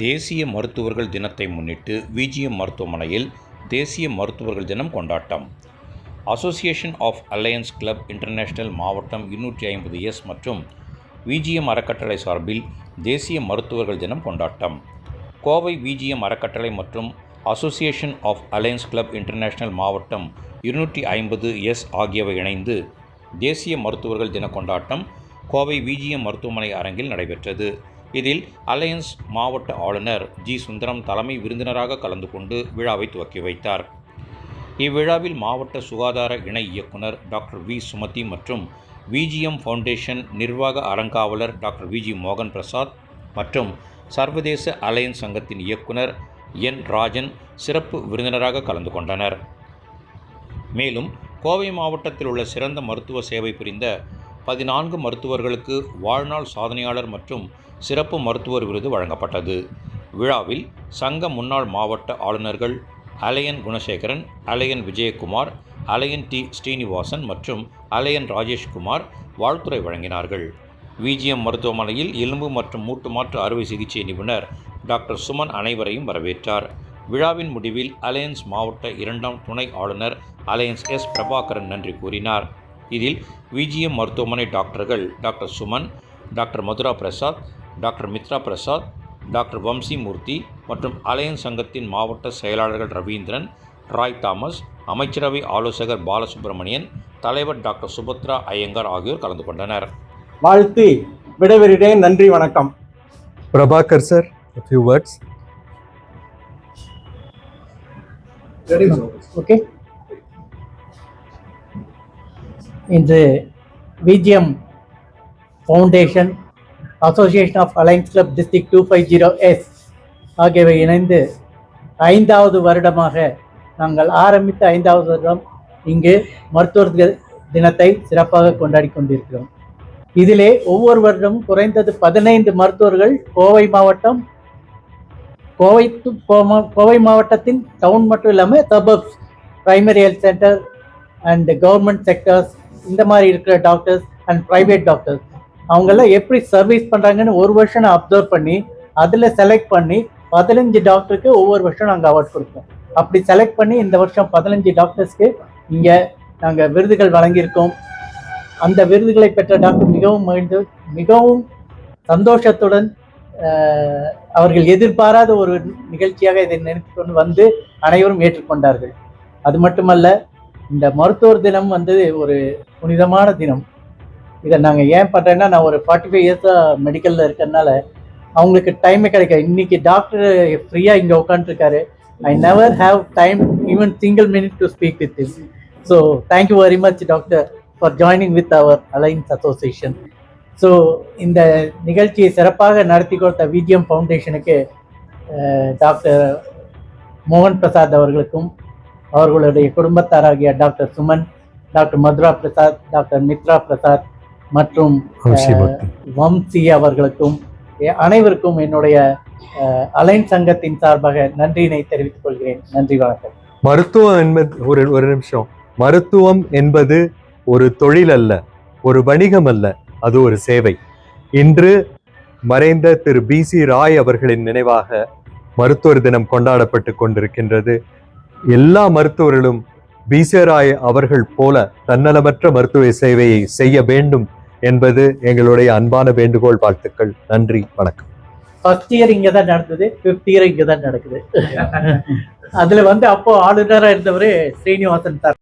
தேசிய மருத்துவர்கள் தினத்தை முன்னிட்டு விஜிஎம் மருத்துவமனையில் தேசிய மருத்துவர்கள் தினம் கொண்டாட்டம். Association of alliance club international மாவட்டம் 250S மற்றும் விஜிஎம் அறக்கட்டளை சார்பில் தேசிய மருத்துவர்கள் தினம் கொண்டாட்டம். கோவை விஜிஎம் அறக்கட்டளை மற்றும் association of alliance club international மாவட்டம் 250S ஆகியவை இணைந்து தேசிய மருத்துவர்கள் தின கொண்டாட்டம் கோவை விஜிஎம் மருத்துவமனை அரங்கில் நடைபெற்றது. இதில் அலையன்ஸ் மாவட்ட ஆளுநர் ஜி. சுந்தரம் தலைமை விருந்தினராக கலந்து கொண்டு விழாவை துவக்கி வைத்தார். இவ்விழாவில் மாவட்ட சுகாதார இணை இயக்குனர் டாக்டர் வி. சுமதி மற்றும் விஜிஎம் ஃபவுண்டேஷன் நிர்வாக அறங்காவலர் டாக்டர் வி. மோகன் பிரசாத் மற்றும் சர்வதேச அலையன்ஸ் சங்கத்தின் இயக்குனர் என். ராஜன் சிறப்பு விருந்தினராக கலந்து கொண்டனர். மேலும் கோவை மாவட்டத்தில் உள்ள சிறந்த மருத்துவ சேவை புரிந்த 14 மருத்துவர்களுக்கு வாழ்நாள் சாதனையாளர் மற்றும் சிறப்பு மருத்துவர் விருது வழங்கப்பட்டது. விழாவில் சங்க முன்னாள் மாவட்ட ஆளுநர்கள் அலையன் குணசேகரன், அலையன் விஜயகுமார், அலையன் டி. ஸ்ரீனிவாசன் மற்றும் அலையன் ராஜேஷ்குமார் வாழ்த்துரை வழங்கினார்கள். விஜிஎம் மருத்துவமனையில் எலும்பு மற்றும் மூட்டு மாற்று அறுவை சிகிச்சை நிபுணர் டாக்டர் சுமன் அனைவரையும் வரவேற்றார். விழாவின் முடிவில் அலையன்ஸ் மாவட்ட 2ஆம் துணை ஆளுநர் அலையன்ஸ் எஸ். பிரபாகரன் நன்றி கூறினார். இதில் விஜிஎம் மருத்துவமனை டாக்டர்கள் doctor Suman, doctor Madhura Prasad, doctor Mitra Prasad, doctor Vamsi Murthy மற்றும் அலையன்ஸ் சங்கத்தின் மாவட்ட செயலாளர்கள் ரவீந்திரன், ராய் தாமஸ், அமைச்சரவை ஆலோசகர் பாலசுப்ரமணியன், தலைவர் டாக்டர் சுபத்ரா ஐயங்கார் ஆகியோர் கலந்து கொண்டனர். வாழ்த்தி விடைபெறுகிறேன். நன்றி, வணக்கம். Prabhakar sir, a few words. Okay. இன்று VGM foundation, association of alliance club district 250S ஆகியவை இணைந்து 5வது வருடமாக நாங்கள் ஆரம்பித்த 5வது வருடம் இங்கு மருத்துவர் தினத்தை சிறப்பாக கொண்டாடி கொண்டிருக்கிறோம். இதிலே ஒவ்வொரு வருடமும் குறைந்தது 15 மருத்துவர்கள் கோவை மாவட்டத்தின் டவுன் மட்டும் இல்லாமல் suburbs, primary health centre and government sectors, இந்த மாதிரி இருக்கிற டாக்டர்ஸ் அண்ட் ப்ரைவேட் டாக்டர்ஸ் அவங்கெல்லாம் எப்படி சர்வீஸ் பண்ணுறாங்கன்னு ஒரு வருஷம் நான் அப்சர்வ் பண்ணி அதில் செலக்ட் பண்ணி 15 டாக்டருக்கு ஒவ்வொரு வருஷம் நாங்கள் அவார்ட் கொடுப்போம். அப்படி செலக்ட் பண்ணி இந்த வருஷம் 15 டாக்டர்ஸ்க்கு இங்கே நாங்கள் விருதுகள் வழங்கியிருக்கோம். அந்த விருதுகளை பெற்ற டாக்டர் மிகவும் சந்தோஷத்துடன் அவர்கள் எதிர்பாராத ஒரு நிகழ்ச்சியாக இதை நினைத்து கொண்டு வந்து அனைவரும் ஏற்றுக்கொண்டார்கள். அது மட்டுமல்ல, இந்த மருத்துவர் தினம் வந்து ஒரு புனிதமான தினம். இதை நாங்கள் ஏன் பண்ணுறேன்னா, நான் ஒரு 45 இயர்ஸாக மெடிக்கலில் இருக்கிறதுனால அவங்களுக்கு டைமே கிடைக்காது. இன்னைக்கு டாக்டர் ஃப்ரீயாக இங்கே உட்காந்துருக்காரு. I never have time even single minute to speak with him. So thank you very much doctor for joining with our alliance association. So இந்த நிகழ்ச்சியை சிறப்பாக நடத்தி கொடுத்த விஜிஎம் ஃபவுண்டேஷனுக்கு டாக்டர் மோகன் பிரசாத் அவர்களுக்கும் அவர்களுடைய குடும்பத்தாராகிய doctor Suman, doctor Madhura Prasad, doctor Mitra Prasad மற்றும் வம்சி அவர்களுக்கும் அனைவருக்கும் என்னுடைய அலையன்ஸ் சங்கத்தின் சார்பாக நன்றியினை தெரிவித்துக் கொள்கிறேன். நன்றி, வணக்கம். மருத்துவம் என்பது ஒரு நிமிஷம். மருத்துவம் என்பது ஒரு தொழில் அல்ல, ஒரு வணிகம் அல்ல, அது ஒரு சேவை. இன்று மறைந்த திரு B.C. ராய் அவர்களின் நினைவாக மருத்துவர் தினம் கொண்டாடப்பட்டு கொண்டிருக்கின்றது. எல்லா மருத்துவர்களும் B.C. ராய் அவர்கள் போல தன்னலமற்ற மருத்துவ சேவையை செய்ய வேண்டும் என்பது எங்களுடைய அன்பான வேண்டுகோள். வாழ்த்துக்கள். நன்றி, வணக்கம். ஃபர்ஸ்ட் இயர் இங்கே தான் நடந்தது, 5th இயர் இங்கே தான் நடக்குது. அதில் அப்போ ஆளுநராக இருந்தவர் ஸ்ரீனிவாசன் சார்.